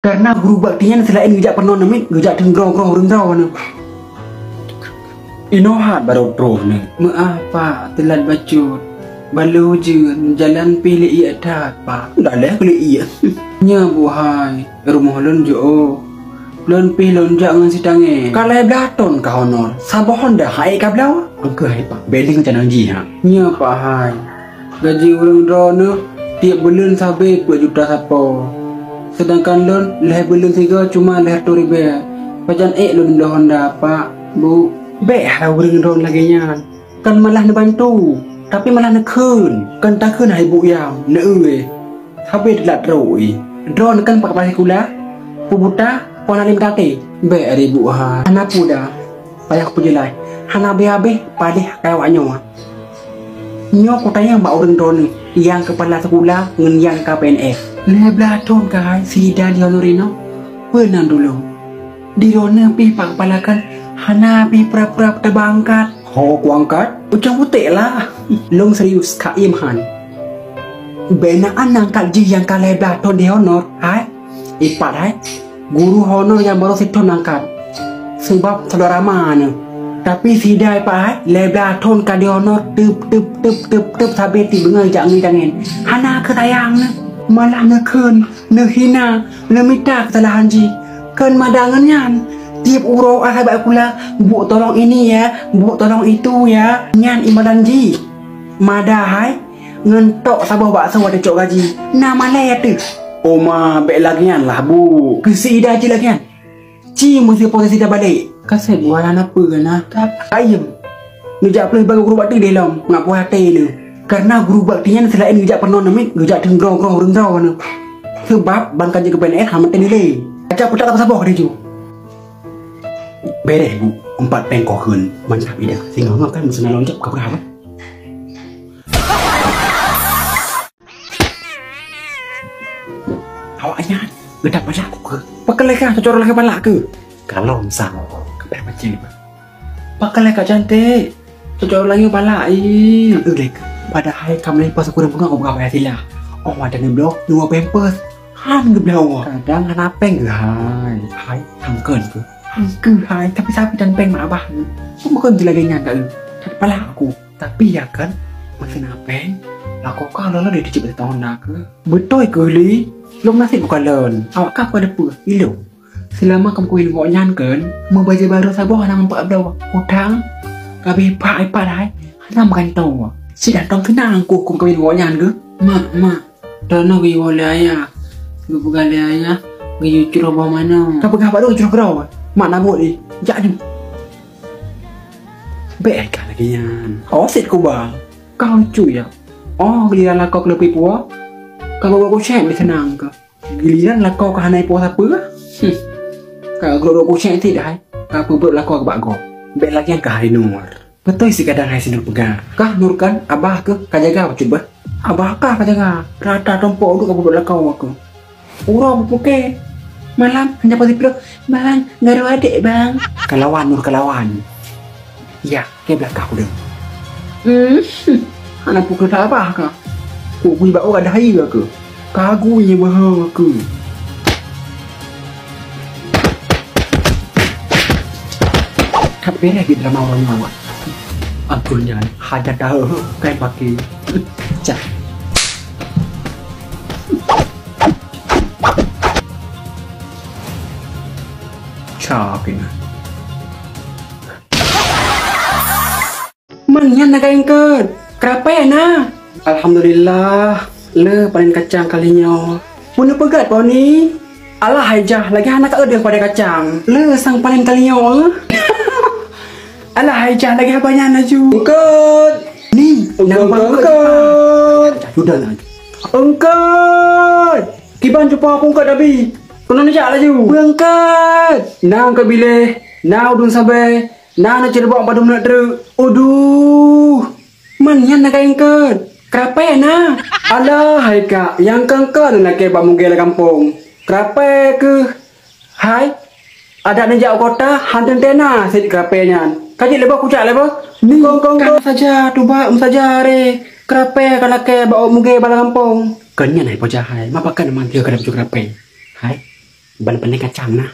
Karena guru baktinya selain ngejak penon namit ngejak tenggrong-grong rengrong ni. Inohat baru pro ni. Apa telat bacut. Balu je jalan pilih ia tak pak. Dah lah pilih ia. Nya buhai rumah lon jo. Lon pi lon jangan si tange. Kalai blaton ka honor. Sabohon dah hai ka blau. Angke hai pak. Beling jangan ji ha. Nya pak hai. Gaji urang drone tiap bulan sampai 2 juta sapo. Sedangkan lon leh bulan 3 cuma leh 2.000. Pajan lon dah Honda pak. Bu, be ha urang drone lagi nya. Kan malah nak bantu. Tapi malah nak kun. Kan tak kun hai bu yang. Na euy. Habis lat roi. Drone kan pak pasai kula. Pubuta pona lim kate. Be ari bu ha. Ana puda. Payah aku jelai. Hana be habis padih kawanyo. Nyo ko tanya mbak orang drone yang kepala sekolah dengan yang KPNS. Leblah ton kai sida di honorino. Benar dulu. Di drone pi pak kepalakan hana pi pura-pura terbangkat. Ho kuangkat? Ucang putih lah. Long serius kak Imhan. Benaan angkat ji yang kalai belah ton di honor. Hai. Ipat hai. Guru honor yang baru situ angkat. Sebab saudara mana? Tapi sidai pak leblah ton ka dionor tep sampai ti bengal jak ngi tangen. Hana ke tayang ne. Malah ne keun, ne hina, ne minta kesalahan ji. Keun madangan nyan. Tiap uro sahabat pula, bu tolong ini ya, bu tolong itu ya. Nyan imadan ji. Madahai ngentok sabah bakso ada cok gaji. Nama le tu. Oma bek lagian lah bu. Kesi ida je lagian. Ci mesti posisi dah balik. Kasih buat anak apa kan tak ayam. Ngejak pelih bagi guru bakti dalam ngap puas hati ni. Karena guru baktinya selain ngejak penon namit ngejak tenggrong-grong rengrong ni. Sebab ban kaji ke PNS hamat nilai. Acak putak tak sabar dia tu. Beres bu 4 pengkok kun. Mantap ida. Sehingga ngap kan mesti loncat ke berapa? Awaknya gedap macam aku ke? Pakai lekah cocok lagi balak ke? Kalau misal macam ni pakai kat cantik cocok lagi balak lek padahal kamu lepas aku dah pernah kau berapa sila ada ni blok 2 pampers han ke belau kadang han apeng ke hai hangken ke hai tapi sapi dan peng mak abah aku bukan lagi nyangka tak pala aku tapi ya kan masih apeng aku kalau lah dia dicipta tahun nak ke betul ke li lom nasi bukan lon awak kau ada apa ilo. Selama kamu kuih ngok nyan kan, mau baca baru sabar hana mampak belau utang, kabi pak ipat hai, hana makan tahu. Si datang kena angku kum kuih ngok nyan ke? Mak, dana kuih wala ayah, bukan ayah, kuih curah bawa mana? Kau pergi apa dong curah kerau? Mak nabuk ni, jadi. Baik lagi nyan. Oh sit ku bang, kau cuy ya. Oh giliran lah kau lebih puas, kau bawa kau cek senang ke? Giliran lah kau kehanai puas apa? Kalau guru kucing itu dah, kau buat laku aku bago. Bel lagi yang kahari nur. Betul sih kadang hai sinur pegang. Kah nur kan, abah ke, kajaga apa coba? Abah kah kajaga? Rata tompo duk kau buat laku aku. Urang buke. Malam hanya pasti peluk. Bang, garu adik bang. Kelawan nur kelawan. Ya, ke belakang aku dah. Anak pukul tak abah kah? Kau punya bawa ada hai ke? Kagu yang mahal ke? Tapi lagi drama orang awak. Akhirnya hajat dah kayak pakai cak. Cak ini. Mana nak engkau? Kenapa ya nak? Alhamdulillah. Le panen kacang kalinya. Punya pegat kau ni. Alah hajah lagi anak ada pada kacang. Le sang panen kalinya. Alah hajah lagi abahnya naju. Engkau. Ni, nama engkau. Sudah lah. Engkau. Kiban jumpa aku engkau Dabi. Kena najak laju. Engkau. Nah engkau bilih. Nah udun sabai. Nah nak cerbak pada menit teruk. Aduh. Mana nak engkau? Kenapa ya nak? Alah hai kak. Yang engkau nak ke bak mugel kampung. Kenapa ke? Hai. Ada najak kota hantar tena sedikit kerapenya. Kaji lebar kucak lebar. Ni kong saja tu ba saja re. Kerape kalau ke bawa muge bala kampung. Kenya nai pojah hai. Ma pakan mantia kada pucuk kerape. Hai. Ban-ban kacang nah.